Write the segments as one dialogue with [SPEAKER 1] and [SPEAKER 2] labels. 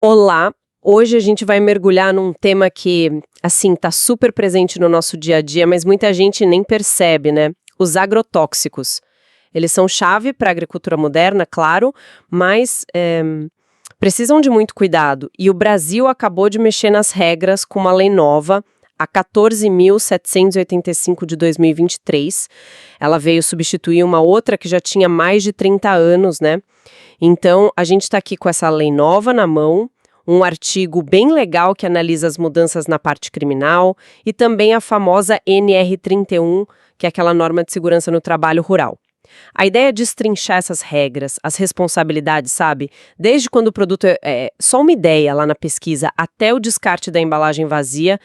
[SPEAKER 1] Olá! Hoje a gente vai mergulhar num tema que, assim, tá super presente no nosso dia a dia, mas muita gente nem percebe, né? Os agrotóxicos. Eles são chave para a agricultura moderna, claro, mas precisam de muito cuidado. E o Brasil acabou de mexer nas regras com uma lei nova, a 14.785 de 2023. Ela veio substituir uma outra que já tinha mais de 30 anos, né? Então, a gente está aqui com essa lei nova na mão, um artigo bem legal que analisa as mudanças na parte criminal e também a famosa NR31, que é aquela norma de segurança no trabalho rural. A ideia é destrinchar essas regras, as responsabilidades, sabe? Desde quando o produto é só uma ideia lá na pesquisa até o descarte da embalagem vazia,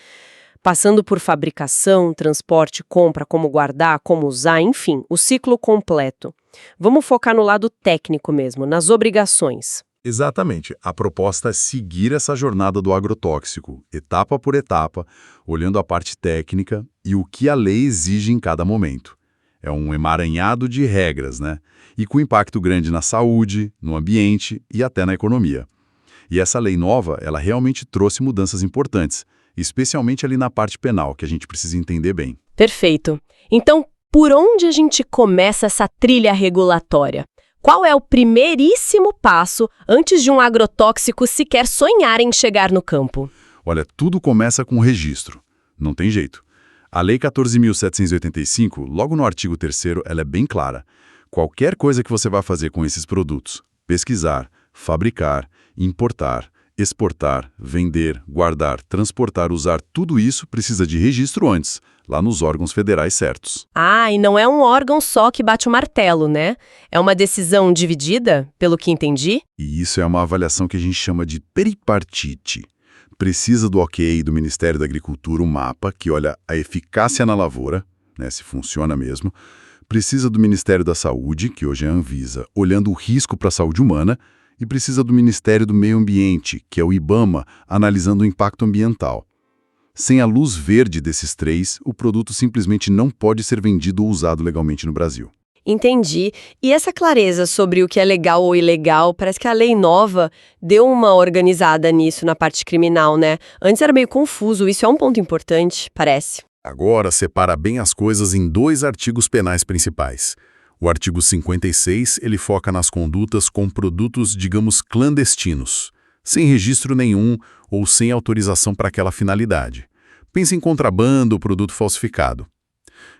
[SPEAKER 1] passando por fabricação, transporte, compra, como guardar, como usar, enfim, o ciclo completo. Vamos focar no lado técnico mesmo, nas obrigações.
[SPEAKER 2] Exatamente. A proposta é seguir essa jornada do agrotóxico, etapa por etapa, olhando a parte técnica e o que a lei exige em cada momento. É um emaranhado de regras, né? E com impacto grande na saúde, no ambiente e até na economia. E essa lei nova, ela realmente trouxe mudanças importantes, especialmente ali na parte penal, que a gente precisa entender bem.
[SPEAKER 1] Perfeito. Então, por onde a gente começa essa trilha regulatória? Qual é o primeiríssimo passo antes de um agrotóxico sequer sonhar em chegar no campo?
[SPEAKER 2] Olha, tudo começa com o registro. Não tem jeito. A Lei 14.785, logo no artigo 3º, ela é bem clara. Qualquer coisa que você vai fazer com esses produtos, pesquisar, fabricar, importar, exportar, vender, guardar, transportar, usar, tudo isso precisa de registro antes, lá nos órgãos federais certos.
[SPEAKER 1] Ah, e não é um órgão só que bate o martelo, né? É uma decisão dividida, pelo que entendi?
[SPEAKER 2] E isso é uma avaliação que a gente chama de peripartite. Precisa do ok do Ministério da Agricultura, um mapa que olha a eficácia na lavoura, né, se funciona mesmo. Precisa do Ministério da Saúde, que hoje é a Anvisa, olhando o risco para a saúde humana. E precisa do Ministério do Meio Ambiente, que é o IBAMA, analisando o impacto ambiental. Sem a luz verde desses três, o produto simplesmente não pode ser vendido ou usado legalmente no Brasil.
[SPEAKER 1] Entendi. E essa clareza sobre o que é legal ou ilegal, parece que a lei nova deu uma organizada nisso na parte criminal, né? Antes era meio confuso, isso é um ponto importante, parece.
[SPEAKER 2] Agora separa bem as coisas em 2 artigos penais principais. O artigo 56, ele foca nas condutas com produtos, digamos, clandestinos, sem registro nenhum ou sem autorização para aquela finalidade. Pense em contrabando ou produto falsificado.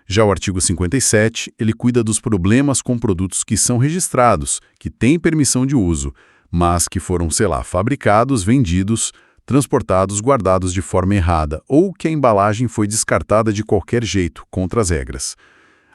[SPEAKER 2] Já o artigo 57, ele cuida dos problemas com produtos que são registrados, que têm permissão de uso, mas que foram, sei lá, fabricados, vendidos, transportados, guardados de forma errada, ou que a embalagem foi descartada de qualquer jeito, contra as regras.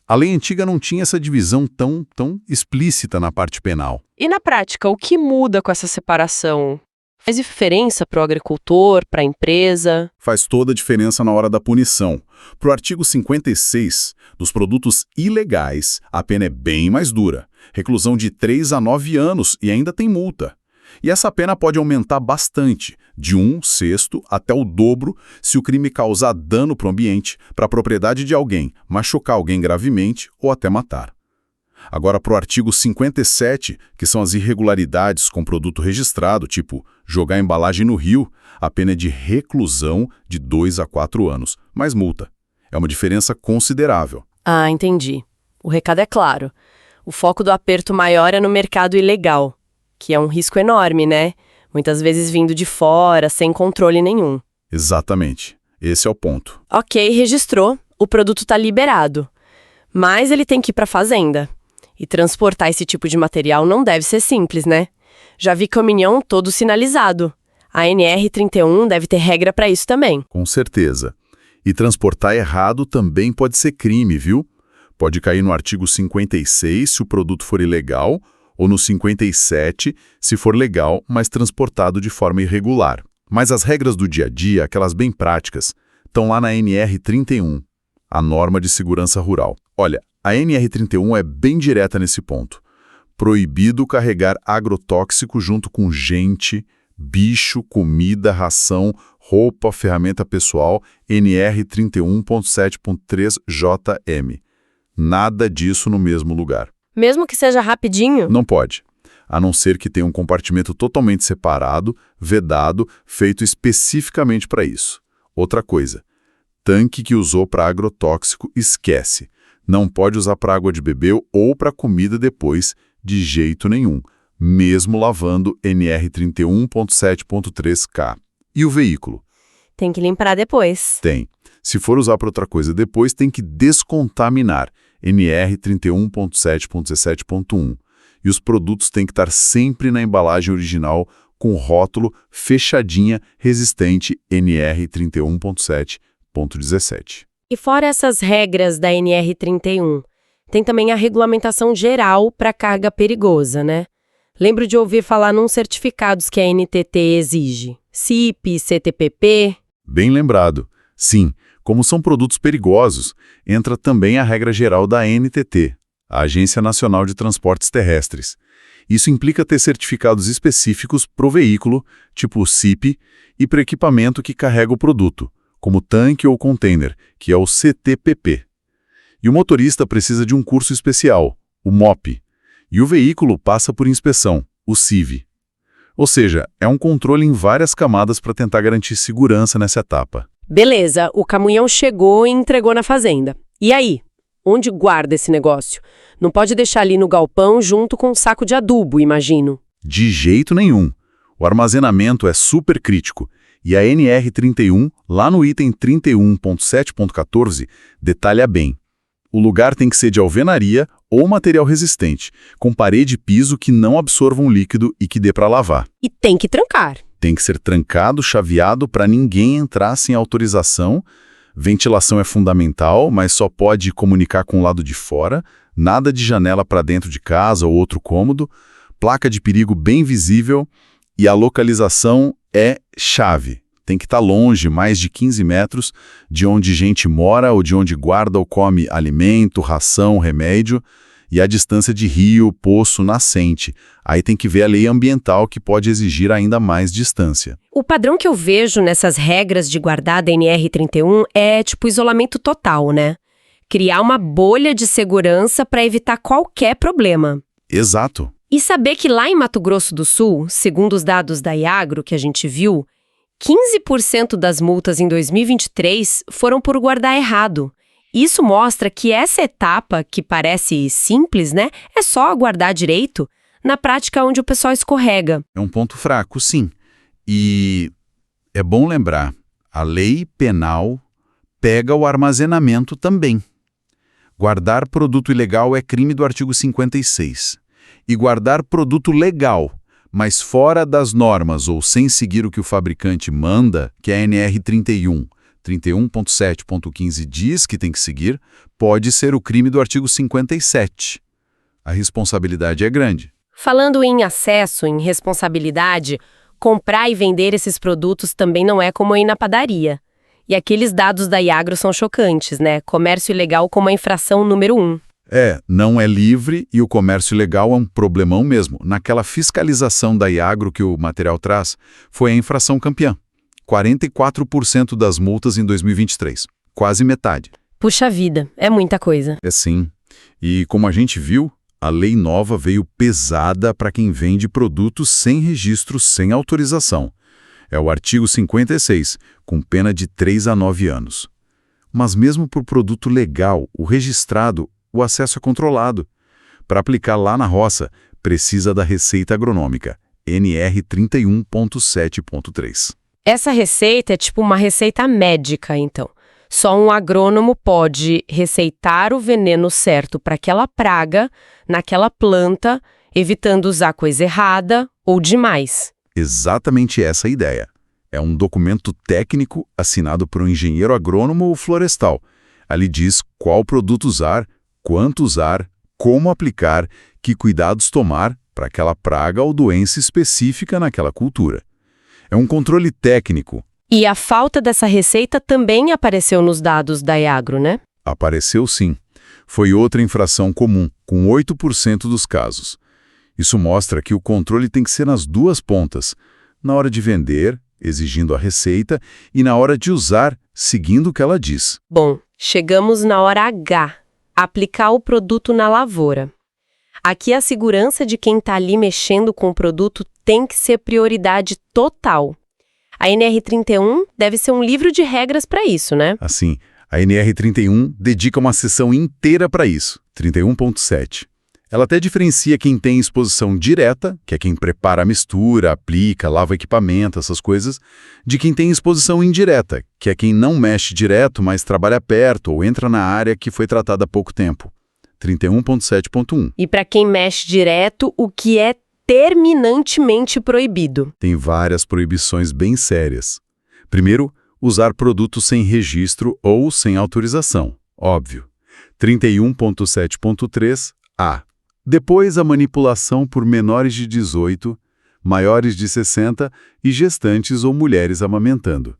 [SPEAKER 2] A lei antiga não tinha essa divisão tão explícita na parte penal.
[SPEAKER 1] E na prática, o que muda com essa separação? Faz diferença para o agricultor, para a empresa?
[SPEAKER 2] Faz toda a diferença na hora da punição. Para o artigo 56, dos produtos ilegais, a pena é bem mais dura. Reclusão de 3 a 9 anos e ainda tem multa. E essa pena pode aumentar bastante, de 1/6 até o dobro, se o crime causar dano para o ambiente, para a propriedade de alguém, machucar alguém gravemente ou até matar. Agora, para o artigo 57, que são as irregularidades com produto registrado, tipo jogar a embalagem no rio, a pena é de reclusão de 2 a 4 anos, mais multa. É uma diferença considerável.
[SPEAKER 1] Ah, entendi. O recado é claro. O foco do aperto maior é no mercado ilegal, que é um risco enorme, né? Muitas vezes vindo de fora, sem controle nenhum.
[SPEAKER 2] Exatamente. Esse é o ponto.
[SPEAKER 1] Ok, registrou. O produto está liberado. Mas ele tem que ir para a fazenda. E transportar esse tipo de material não deve ser simples, né? Já vi caminhão todo sinalizado. A NR31 deve ter regra para isso também.
[SPEAKER 2] Com certeza. E transportar errado também pode ser crime, viu? Pode cair no artigo 56 se o produto for ilegal, ou no 57 se for legal, mas transportado de forma irregular. Mas as regras do dia a dia, aquelas bem práticas, estão lá na NR31, a norma de segurança rural. Olha, a NR31 é bem direta nesse ponto. Proibido carregar agrotóxico junto com gente, bicho, comida, ração, roupa, ferramenta pessoal, NR31.7.3 JM. Nada disso no mesmo lugar.
[SPEAKER 1] Mesmo que seja rapidinho?
[SPEAKER 2] Não pode. a não ser que tenha um compartimento totalmente separado, vedado, feito especificamente para isso. Outra coisa, tanque que usou para agrotóxico, esquece. Não pode usar para água de beber ou para comida depois, de jeito nenhum, mesmo lavando NR31.7.3K. E o veículo?
[SPEAKER 1] Tem que limpar depois.
[SPEAKER 2] Tem. Se for usar para outra coisa depois, tem que descontaminar, NR31.7.17.1. E os produtos têm que estar sempre na embalagem original com rótulo fechadinha resistente NR31.7.17.
[SPEAKER 1] E fora essas regras da NR31, tem também a regulamentação geral para carga perigosa, né? Lembro de ouvir falar nos certificados que a NTT exige. CIP, CTPP...
[SPEAKER 2] Bem lembrado. Sim, como são produtos perigosos, entra também a regra geral da ANTT, a Agência Nacional de Transportes Terrestres. Isso implica ter certificados específicos para o veículo, tipo o CIP, e para equipamento que carrega o produto, como tanque ou container, que é o CTPP. E o motorista precisa de um curso especial, o MOP, e o veículo passa por inspeção, o CIV. Ou seja, é um controle em várias camadas para tentar garantir segurança nessa etapa.
[SPEAKER 1] Beleza, o caminhão chegou e entregou na fazenda. E aí? Onde guarda esse negócio? Não pode deixar ali no galpão junto com um saco de adubo, imagino.
[SPEAKER 2] De jeito nenhum. O armazenamento é super crítico. E a NR31, lá no item 31.7.14, detalha bem. O lugar tem que ser de alvenaria ou material resistente, com parede e piso que não absorvam líquido e que dê para lavar.
[SPEAKER 1] E tem que trancar.
[SPEAKER 2] Tem que ser trancado, chaveado para ninguém entrar sem autorização. Ventilação é fundamental, mas só pode comunicar com o lado de fora. Nada de janela para dentro de casa ou outro cômodo. Placa de perigo bem visível. E a localização é chave. Tem que estar longe, mais de 15 metros, de onde gente mora ou de onde guarda ou come alimento, ração, remédio. E a distância de rio, poço, nascente. Aí tem que ver a lei ambiental que pode exigir ainda mais distância.
[SPEAKER 1] O padrão que eu vejo nessas regras de guardar da NR31 é tipo isolamento total, né? Criar uma bolha de segurança para evitar qualquer problema.
[SPEAKER 2] Exato.
[SPEAKER 1] E saber que lá em Mato Grosso do Sul, segundo os dados da Iagro que a gente viu, 15% das multas em 2023 foram por guardar errado. Isso mostra que essa etapa, que parece simples, né, é só guardar direito, na prática onde o pessoal escorrega.
[SPEAKER 2] É um ponto fraco, sim. E é bom lembrar, a lei penal pega o armazenamento também. Guardar produto ilegal é crime do artigo 56. E guardar produto legal, mas fora das normas ou sem seguir o que o fabricante manda, que é a NR31, 31.7.15 diz que tem que seguir, pode ser o crime do artigo 57. A responsabilidade é grande.
[SPEAKER 1] Falando em acesso, em responsabilidade, comprar e vender esses produtos também não é como ir na padaria. E aqueles dados da Iagro são chocantes, né? Comércio ilegal como a infração número 1.
[SPEAKER 2] Não é livre e o comércio ilegal é um problemão mesmo. Naquela fiscalização da Iagro que o material traz, foi a infração campeã. 44% das multas em 2023. Quase metade.
[SPEAKER 1] Puxa vida, é muita coisa.
[SPEAKER 2] É sim. E como a gente viu, a lei nova veio pesada para quem vende produtos sem registro, sem autorização. É o artigo 56, com pena de 3 a 9 anos. Mas mesmo para o produto legal, o registrado, o acesso é controlado. Para aplicar lá na roça, precisa da Receita Agronômica, NR 31.7.3.
[SPEAKER 1] Essa receita é tipo uma receita médica, então. Só um agrônomo pode receitar o veneno certo para aquela praga, naquela planta, evitando usar coisa errada ou demais.
[SPEAKER 2] Exatamente essa a ideia. É um documento técnico assinado por um engenheiro agrônomo ou florestal. Ali diz qual produto usar, quanto usar, como aplicar, que cuidados tomar para aquela praga ou doença específica naquela cultura. É um controle técnico.
[SPEAKER 1] E a falta dessa receita também apareceu nos dados da Iagro, né?
[SPEAKER 2] Apareceu sim. Foi outra infração comum, com 8% dos casos. Isso mostra que o controle tem que ser nas duas pontas, na hora de vender, exigindo a receita, e na hora de usar, seguindo o que ela diz.
[SPEAKER 1] Bom, chegamos na hora H, aplicar o produto na lavoura. Aqui a segurança de quem está ali mexendo com o produto tem que ser prioridade total. A NR31 deve ser um livro de regras para isso, né?
[SPEAKER 2] Assim, a NR31 dedica uma sessão inteira para isso, 31.7. Ela até diferencia quem tem exposição direta, que é quem prepara a mistura, aplica, lava equipamento, essas coisas, de quem tem exposição indireta, que é quem não mexe direto, mas trabalha perto ou entra na área que foi tratada há pouco tempo. 31.7.1.
[SPEAKER 1] E para quem mexe direto, o que é terminantemente proibido?
[SPEAKER 2] Tem várias proibições bem sérias. Primeiro, usar produtos sem registro ou sem autorização, óbvio. 31.7.3a. Depois, a manipulação por menores de 18, maiores de 60 e gestantes ou mulheres amamentando.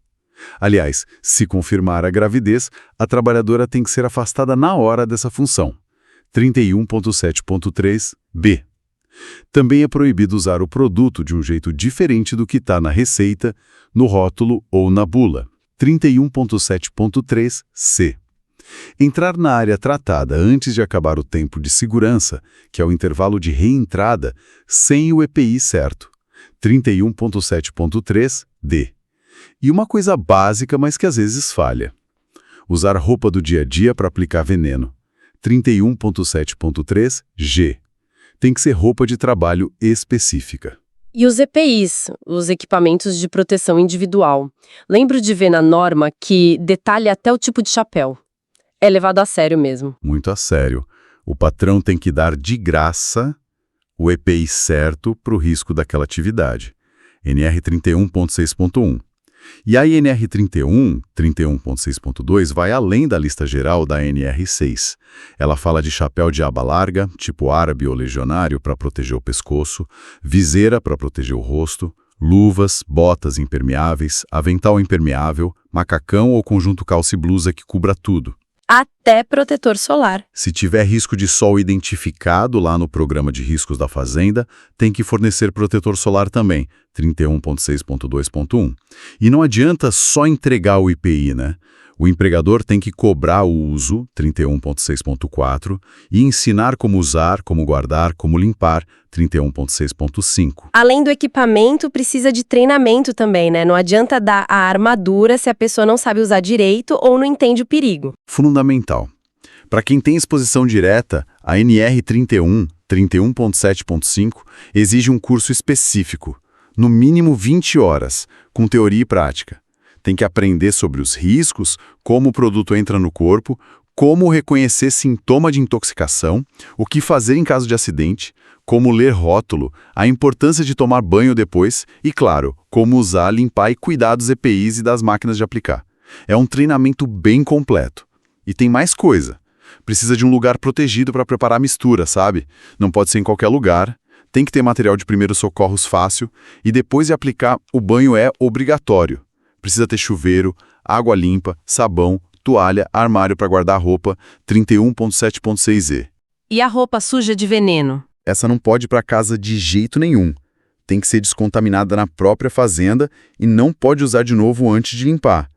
[SPEAKER 2] Aliás, se confirmar a gravidez, a trabalhadora tem que ser afastada na hora dessa função. 31.7.3b. Também é proibido usar o produto de um jeito diferente do que está na receita, no rótulo ou na bula. 31.7.3c. Entrar na área tratada antes de acabar o tempo de segurança, que é o intervalo de reentrada, sem o EPI certo. 31.7.3d. E uma coisa básica, mas que às vezes falha. Usar roupa do dia a dia para aplicar veneno. 31.7.3g. Tem que ser roupa de trabalho específica.
[SPEAKER 1] E os EPIs, os equipamentos de proteção individual. Lembro de ver na norma que detalha até o tipo de chapéu. É levado a sério mesmo.
[SPEAKER 2] Muito a sério. O patrão tem que dar de graça o EPI certo para o risco daquela atividade. NR 31.6.1. E a NR 31.6.2 vai além da lista geral da NR 6. Ela fala de chapéu de aba larga, tipo árabe ou legionário, para proteger o pescoço, viseira para proteger o rosto, luvas, botas impermeáveis, avental impermeável, macacão ou conjunto calça e blusa que cubra tudo.
[SPEAKER 1] Até protetor solar.
[SPEAKER 2] Se tiver risco de sol identificado lá no programa de riscos da fazenda, tem que fornecer protetor solar também, 31.6.2.1. E não adianta só entregar o IPI, né? O empregador tem que cobrar o uso, 31.6.4, e ensinar como usar, como guardar, como limpar, 31.6.5.
[SPEAKER 1] Além do equipamento, precisa de treinamento também, né? Não adianta dar a armadura se a pessoa não sabe usar direito ou não entende o perigo.
[SPEAKER 2] Fundamental. Para quem tem exposição direta, a NR 31.7.5, exige um curso específico, no mínimo 20 horas, com teoria e prática. Tem que aprender sobre os riscos, como o produto entra no corpo, como reconhecer sintoma de intoxicação, o que fazer em caso de acidente, como ler rótulo, a importância de tomar banho depois e, claro, como usar, limpar e cuidar dos EPIs e das máquinas de aplicar. É um treinamento bem completo. E tem mais coisa. Precisa de um lugar protegido para preparar a mistura, sabe? Não pode ser em qualquer lugar. Tem que ter material de primeiros socorros fácil e depois de aplicar, o banho é obrigatório. Precisa ter chuveiro, água limpa, sabão, toalha, armário para guardar roupa, 31.7.6e.
[SPEAKER 1] E a roupa suja de veneno?
[SPEAKER 2] Essa não pode ir para casa de jeito nenhum. Tem que ser descontaminada na própria fazenda e não pode usar de novo antes de limpar.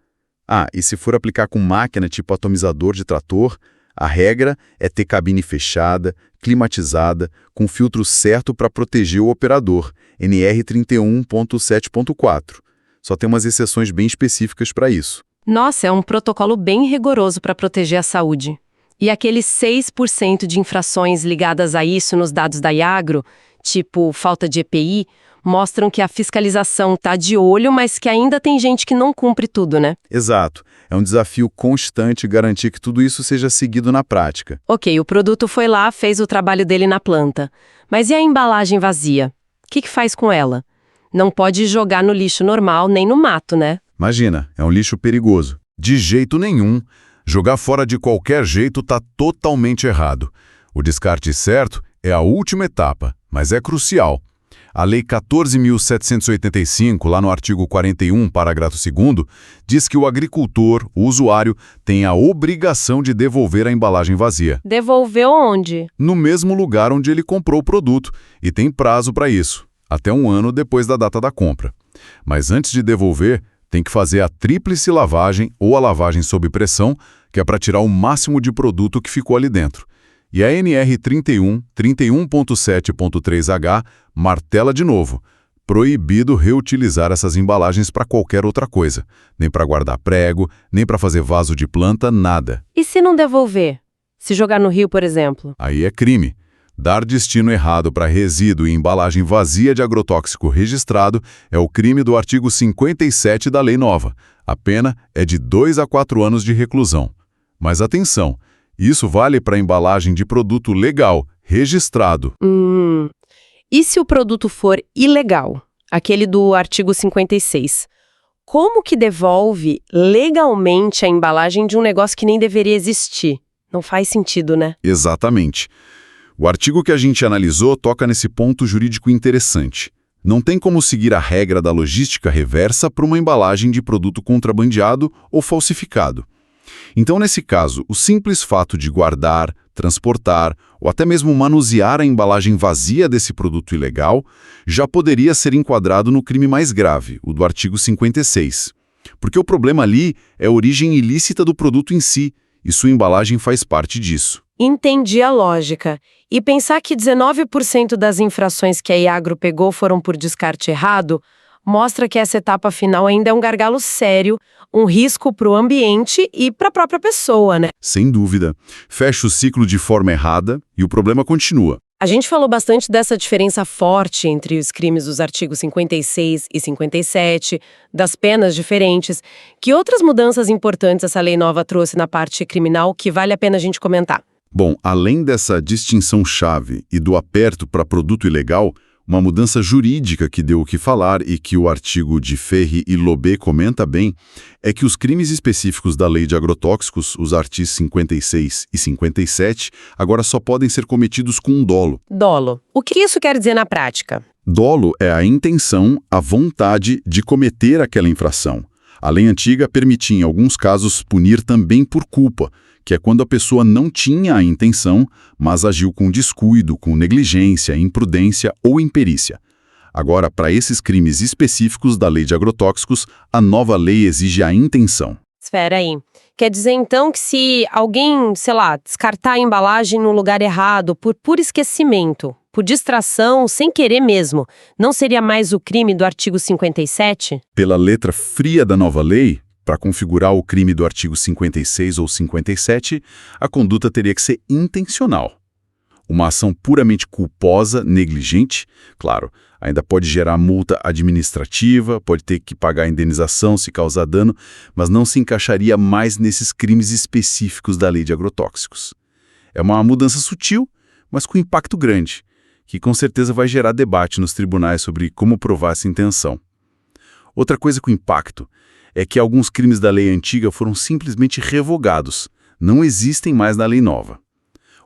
[SPEAKER 2] Ah, e se for aplicar com máquina tipo atomizador de trator, a regra é ter cabine fechada, climatizada, com filtro certo para proteger o operador, NR 31.7.4. Só tem umas exceções bem específicas para isso.
[SPEAKER 1] Nossa, é um protocolo bem rigoroso para proteger a saúde. E aqueles 6% de infrações ligadas a isso nos dados da Iagro, tipo falta de EPI, mostram que a fiscalização está de olho, mas que ainda tem gente que não cumpre tudo, né?
[SPEAKER 2] Exato. É um desafio constante garantir que tudo isso seja seguido na prática.
[SPEAKER 1] Ok, o produto foi lá, fez o trabalho dele na planta. Mas e a embalagem vazia? O que faz com ela? Não pode jogar no lixo normal, nem no mato, né?
[SPEAKER 2] Imagina, é um lixo perigoso. De jeito nenhum. Jogar fora de qualquer jeito está totalmente errado. O descarte certo é a última etapa, mas é crucial. A Lei 14.785, lá no artigo 41, parágrafo 2º, diz que o agricultor, o usuário, tem a obrigação de devolver a embalagem vazia.
[SPEAKER 1] Devolver onde?
[SPEAKER 2] No mesmo lugar onde ele comprou o produto, e tem prazo para isso, até 1 ano depois da data da compra. Mas antes de devolver, tem que fazer a tríplice lavagem ou a lavagem sob pressão, que é para tirar o máximo de produto que ficou ali dentro. E a NR 31.7.3H martela de novo. Proibido reutilizar essas embalagens para qualquer outra coisa. Nem para guardar prego, nem para fazer vaso de planta, nada.
[SPEAKER 1] E se não devolver? Se jogar no rio, por exemplo?
[SPEAKER 2] Aí é crime. Dar destino errado para resíduo e embalagem vazia de agrotóxico registrado é o crime do artigo 57 da Lei Nova. A pena é de 2 a 4 anos de reclusão. Mas atenção, isso vale para embalagem de produto legal, registrado.
[SPEAKER 1] E se o produto for ilegal? Aquele do artigo 56. Como que devolve legalmente a embalagem de um negócio que nem deveria existir? Não faz sentido, né?
[SPEAKER 2] Exatamente. O artigo que a gente analisou toca nesse ponto jurídico interessante. Não tem como seguir a regra da logística reversa para uma embalagem de produto contrabandeado ou falsificado. Então, nesse caso, o simples fato de guardar, transportar ou até mesmo manusear a embalagem vazia desse produto ilegal já poderia ser enquadrado no crime mais grave, o do artigo 56. Porque o problema ali é a origem ilícita do produto em si, e sua embalagem faz parte disso.
[SPEAKER 1] Entendi a lógica. E pensar que 19% das infrações que a Iagro pegou foram por descarte errado, mostra que essa etapa final ainda é um gargalo sério, um risco para o ambiente e para a própria pessoa, né?
[SPEAKER 2] Sem dúvida. Fecha o ciclo de forma errada e o problema continua.
[SPEAKER 1] A gente falou bastante dessa diferença forte entre os crimes dos artigos 56 e 57, das penas diferentes. Que outras mudanças importantes essa lei nova trouxe na parte criminal que vale a pena a gente comentar?
[SPEAKER 2] Bom, além dessa distinção-chave e do aperto para produto ilegal, uma mudança jurídica que deu o que falar e que o artigo de Ferri e Lobé comenta bem é que os crimes específicos da Lei de Agrotóxicos, os artigos 56 e 57, agora só podem ser cometidos com dolo.
[SPEAKER 1] Dolo. O que isso quer dizer na prática?
[SPEAKER 2] Dolo é a intenção, a vontade de cometer aquela infração. A lei antiga permitia, em alguns casos, punir também por culpa, que é quando a pessoa não tinha a intenção, mas agiu com descuido, com negligência, imprudência ou imperícia. Agora, para esses crimes específicos da Lei de Agrotóxicos, a nova lei exige a intenção.
[SPEAKER 1] Espera aí. Quer dizer, então, que se alguém, sei lá, descartar a embalagem no lugar errado, por puro esquecimento, por distração, sem querer mesmo, não seria mais o crime do artigo 57?
[SPEAKER 2] Pela letra fria da nova lei, para configurar o crime do artigo 56 ou 57, a conduta teria que ser intencional. Uma ação puramente culposa, negligente, claro, ainda pode gerar multa administrativa, pode ter que pagar indenização se causar dano, mas não se encaixaria mais nesses crimes específicos da lei de agrotóxicos. É uma mudança sutil, mas com impacto grande, que com certeza vai gerar debate nos tribunais sobre como provar essa intenção. Outra coisa com impacto é que alguns crimes da lei antiga foram simplesmente revogados, não existem mais na lei nova.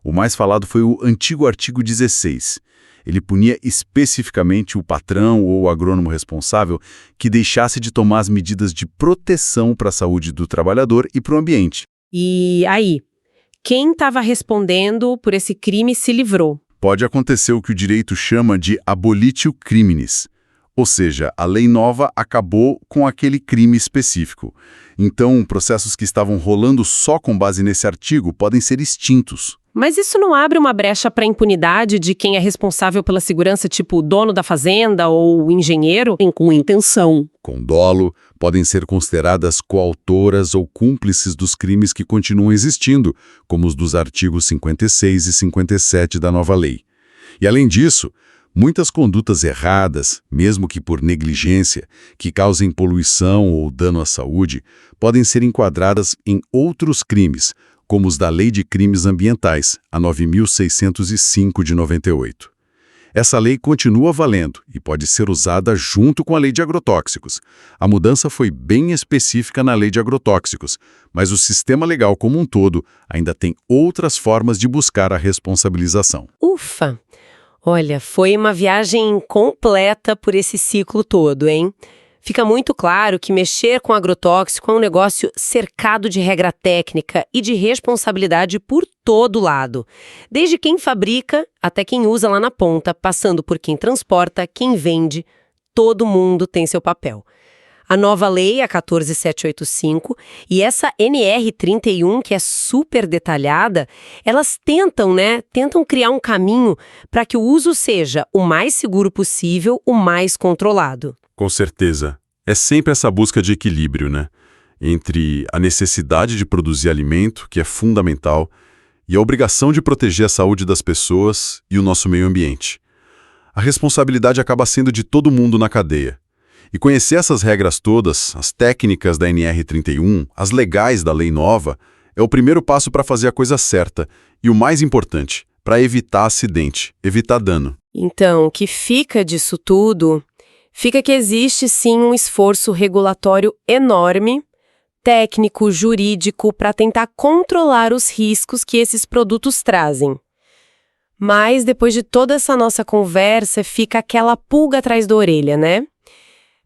[SPEAKER 2] O mais falado foi o antigo artigo 16. Ele punia especificamente o patrão ou o agrônomo responsável que deixasse de tomar as medidas de proteção para a saúde do trabalhador e para o ambiente.
[SPEAKER 1] E aí, quem estava respondendo por esse crime se livrou?
[SPEAKER 2] Pode acontecer o que o direito chama de abolitio criminis. Ou seja, a lei nova acabou com aquele crime específico. Então, processos que estavam rolando só com base nesse artigo podem ser extintos.
[SPEAKER 1] Mas isso não abre uma brecha para a impunidade de quem é responsável pela segurança, tipo o dono da fazenda ou o engenheiro? Com intenção.
[SPEAKER 2] Com dolo, podem ser consideradas coautoras ou cúmplices dos crimes que continuam existindo, como os dos artigos 56 e 57 da nova lei. E, além disso, muitas condutas erradas, mesmo que por negligência, que causem poluição ou dano à saúde, podem ser enquadradas em outros crimes, como os da Lei de Crimes Ambientais, a 9.605 de 98. Essa lei continua valendo e pode ser usada junto com a Lei de Agrotóxicos. A mudança foi bem específica na Lei de Agrotóxicos, mas o sistema legal como um todo ainda tem outras formas de buscar a responsabilização.
[SPEAKER 1] Ufa! Olha, foi uma viagem completa por esse ciclo todo, hein? Fica muito claro que mexer com agrotóxico é um negócio cercado de regra técnica e de responsabilidade por todo lado. Desde quem fabrica até quem usa lá na ponta, passando por quem transporta, quem vende, todo mundo tem seu papel. A nova lei, a 14785, e essa NR31, que é super detalhada, elas tentam criar um caminho para que o uso seja o mais seguro possível, o mais controlado.
[SPEAKER 3] Com certeza. É sempre essa busca de equilíbrio, né? Entre a necessidade de produzir alimento, que é fundamental, e a obrigação de proteger a saúde das pessoas e o nosso meio ambiente. A responsabilidade acaba sendo de todo mundo na cadeia. E conhecer essas regras todas, as técnicas da NR31, as legais da lei nova, é o primeiro passo para fazer a coisa certa e o mais importante, para evitar acidente, evitar dano.
[SPEAKER 1] Então, o que fica disso tudo? Fica que existe sim um esforço regulatório enorme, técnico, jurídico, para tentar controlar os riscos que esses produtos trazem. Mas, depois de toda essa nossa conversa, fica aquela pulga atrás da orelha, né?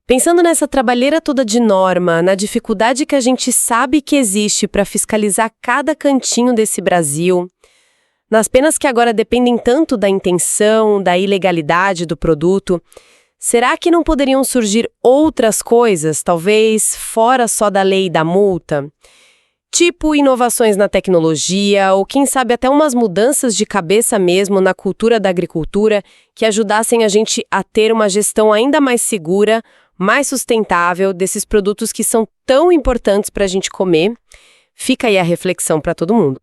[SPEAKER 1] Pensando nessa trabalheira toda de norma, na dificuldade que a gente sabe que existe para fiscalizar cada cantinho desse Brasil, nas penas que agora dependem tanto da intenção, da ilegalidade do produto, será que não poderiam surgir outras coisas, talvez fora só da lei e da multa? Tipo inovações na tecnologia ou, quem sabe, até umas mudanças de cabeça mesmo na cultura da agricultura que ajudassem a gente a ter uma gestão ainda mais segura, mais sustentável desses produtos que são tão importantes para a gente comer. Fica aí a reflexão para todo mundo.